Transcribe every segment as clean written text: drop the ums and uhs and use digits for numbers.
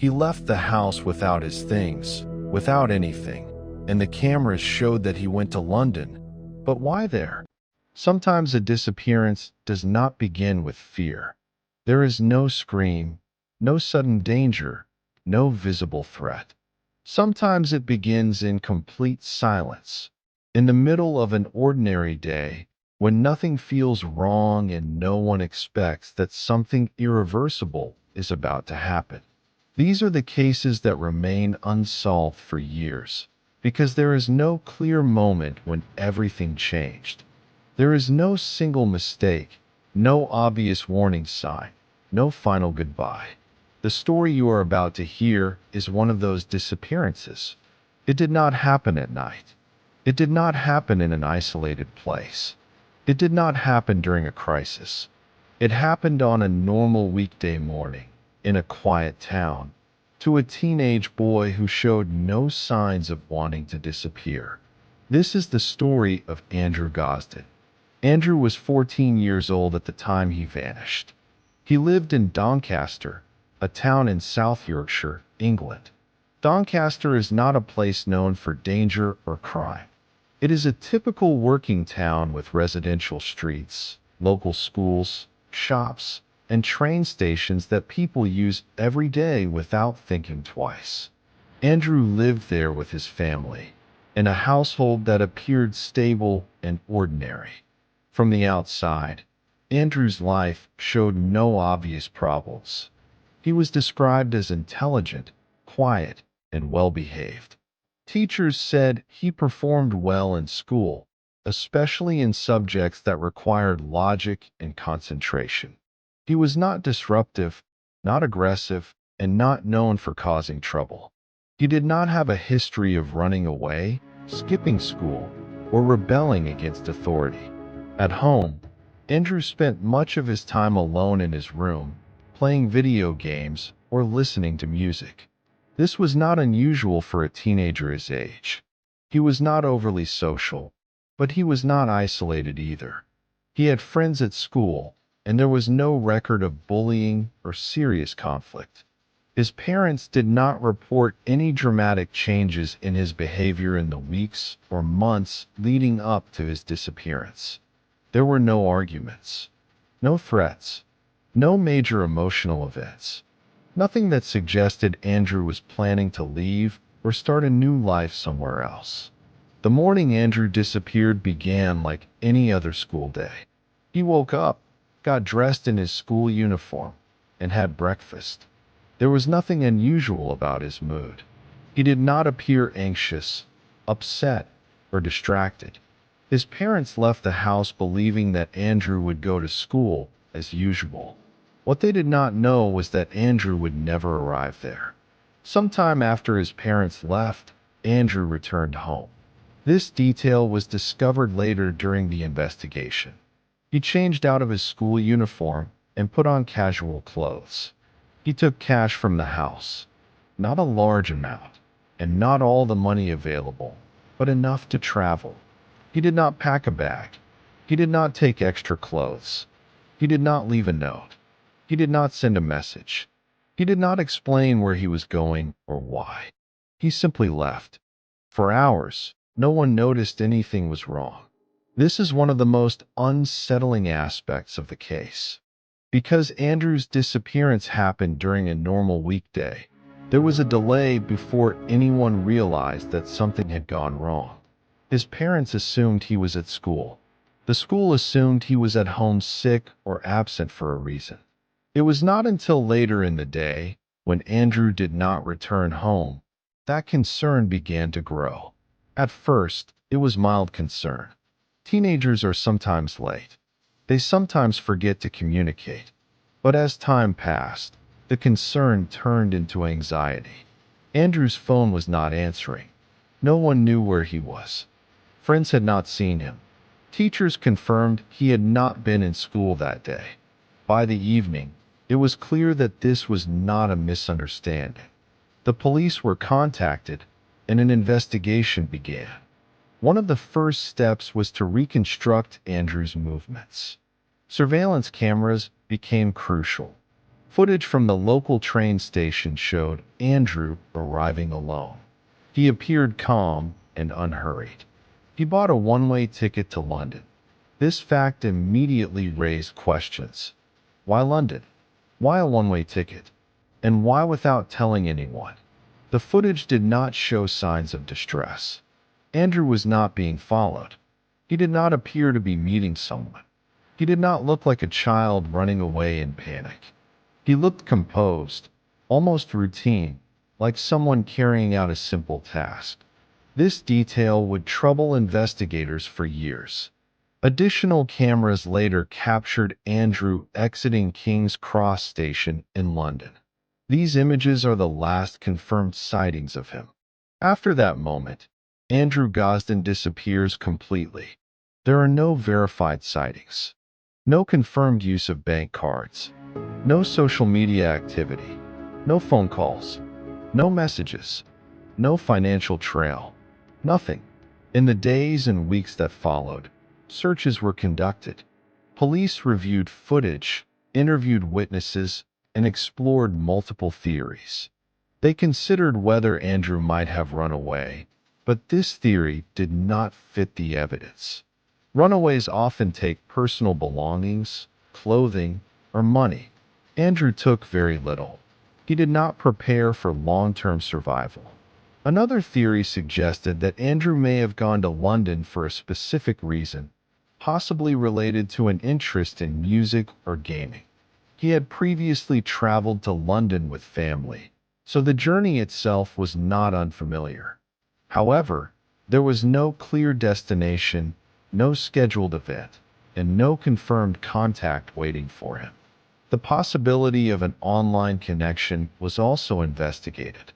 He left the house without his things, without anything, and the cameras showed that he went to London. But why there? Sometimes a disappearance does not begin with fear. There is no scream, no sudden danger, no visible threat. Sometimes it begins in complete silence, in the middle of an ordinary day, when nothing feels wrong and no one expects that something irreversible is about to happen. These are the cases that remain unsolved for years, because there is no clear moment when everything changed. There is no single mistake, no obvious warning sign, no final goodbye. The story you are about to hear is one of those disappearances. It did not happen at night. It did not happen in an isolated place. It did not happen during a crisis. It happened on a normal weekday morning, in a quiet town, to a teenage boy who showed no signs of wanting to disappear. This is the story of Andrew Gosden. Andrew was 14 years old at the time he vanished. He lived in Doncaster, a town in South Yorkshire, England. Doncaster is not a place known for danger or crime. It is a typical working town with residential streets, local schools, shops, and train stations that people use every day without thinking twice. Andrew lived there with his family, in a household that appeared stable and ordinary. From the outside, Andrew's life showed no obvious problems. He was described as intelligent, quiet, and well-behaved. Teachers said he performed well in school, especially in subjects that required logic and concentration. He was not disruptive, not aggressive, and not known for causing trouble. He did not have a history of running away, skipping school, or rebelling against authority. At home, Andrew spent much of his time alone in his room, playing video games or listening to music. This was not unusual for a teenager his age. He was not overly social, but he was not isolated either. He had friends at school, and there was no record of bullying or serious conflict. His parents did not report any dramatic changes in his behavior in the weeks or months leading up to his disappearance. There were no arguments, no threats, no major emotional events. Nothing that suggested Andrew was planning to leave or start a new life somewhere else. The morning Andrew disappeared began like any other school day. He woke up, got dressed in his school uniform, and had breakfast. There was nothing unusual about his mood. He did not appear anxious, upset, or distracted. His parents left the house believing that Andrew would go to school as usual. What they did not know was that Andrew would never arrive there. Sometime after his parents left, Andrew returned home. This detail was discovered later during the investigation. He changed out of his school uniform and put on casual clothes. He took cash from the house, not a large amount, and not all the money available, but enough to travel. He did not pack a bag. He did not take extra clothes. He did not leave a note. He did not send a message. He did not explain where he was going or why. He simply left. For hours, no one noticed anything was wrong. This is one of the most unsettling aspects of the case. Because Andrew's disappearance happened during a normal weekday, there was a delay before anyone realized that something had gone wrong. His parents assumed he was at school. The school assumed he was at home sick or absent for a reason. It was not until later in the day, when Andrew did not return home, that concern began to grow. At first, it was mild concern. Teenagers are sometimes late. They sometimes forget to communicate. But as time passed, the concern turned into anxiety. Andrew's phone was not answering. No one knew where he was. Friends had not seen him. Teachers confirmed he had not been in school that day. By the evening, it was clear that this was not a misunderstanding. The police were contacted, and an investigation began. One of the first steps was to reconstruct Andrew's movements. Surveillance cameras became crucial. Footage from the local train station showed Andrew arriving alone. He appeared calm and unhurried. He bought a one-way ticket to London. This fact immediately raised questions. Why London? Why a one-way ticket? And why without telling anyone? The footage did not show signs of distress. Andrew was not being followed. He did not appear to be meeting someone. He did not look like a child running away in panic. He looked composed, almost routine, like someone carrying out a simple task. This detail would trouble investigators for years. Additional cameras later captured Andrew exiting King's Cross Station in London. These images are the last confirmed sightings of him. After that moment, Andrew Gosden disappears completely. There are no verified sightings, no confirmed use of bank cards, no social media activity, no phone calls, no messages, no financial trail, nothing. In the days and weeks that followed, searches were conducted. Police reviewed footage, interviewed witnesses, and explored multiple theories. They considered whether Andrew might have run away, but this theory did not fit the evidence. Runaways often take personal belongings, clothing, or money. Andrew took very little. He did not prepare for long-term survival. Another theory suggested that Andrew may have gone to London for a specific reason, possibly related to an interest in music or gaming. He had previously traveled to London with family, so the journey itself was not unfamiliar. However, there was no clear destination, no scheduled event, and no confirmed contact waiting for him. The possibility of an online connection was also investigated,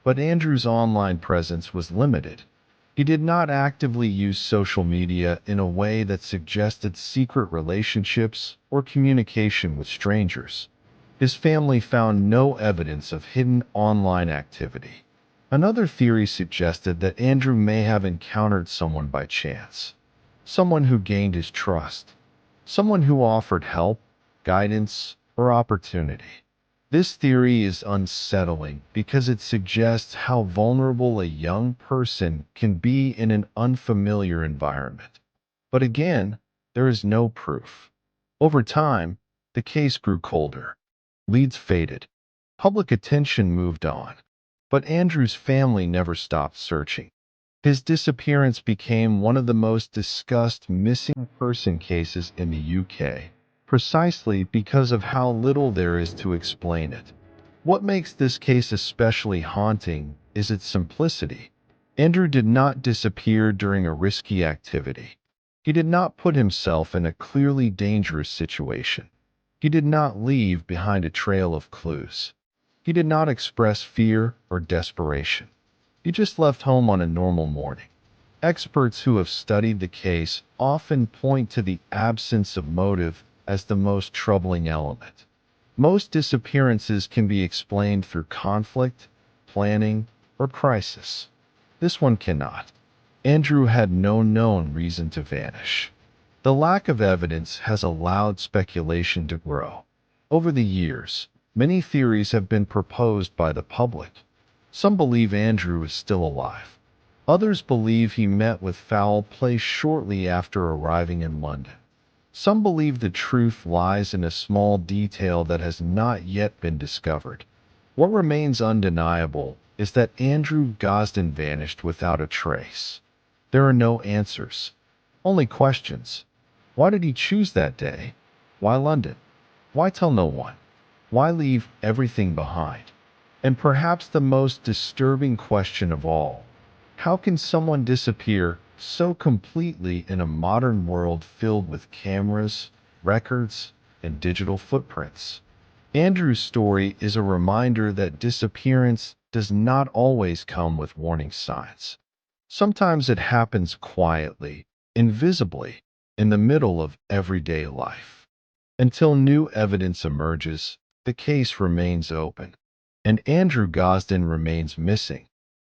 but Andrew's online presence was limited. He did not actively use social media in a way that suggested secret relationships or communication with strangers. His family found no evidence of hidden online activity. Another theory suggested that Andrew may have encountered someone by chance, someone who gained his trust, someone who offered help, guidance, or opportunity. This theory is unsettling because it suggests how vulnerable a young person can be in an unfamiliar environment. But again, there is no proof. Over time, the case grew colder. Leads faded. Public attention moved on. But Andrew's family never stopped searching. His disappearance became one of the most discussed missing person cases in the UK, precisely because of how little there is to explain it. What makes this case especially haunting is its simplicity. Andrew did not disappear during a risky activity. He did not put himself in a clearly dangerous situation. He did not leave behind a trail of clues. He did not express fear or desperation. He just left home on a normal morning. Experts who have studied the case often point to the absence of motive as the most troubling element. Most disappearances can be explained through conflict, planning, or crisis. This one cannot. Andrew had no known reason to vanish. The lack of evidence has allowed speculation to grow. Over the years, many theories have been proposed by the public. Some believe Andrew is still alive. Others believe he met with foul play shortly after arriving in London. Some believe the truth lies in a small detail that has not yet been discovered. What remains undeniable is that Andrew Gosden vanished without a trace. There are no answers, only questions. Why did he choose that day? Why London? Why tell no one? Why leave everything behind? And perhaps the most disturbing question of all, how can someone disappear so completely in a modern world filled with cameras, records, and digital footprints? Andrew's story is a reminder that disappearance does not always come with warning signs. Sometimes it happens quietly, invisibly, in the middle of everyday life. Until new evidence emerges, the case remains open, and Andrew Gosden remains missing.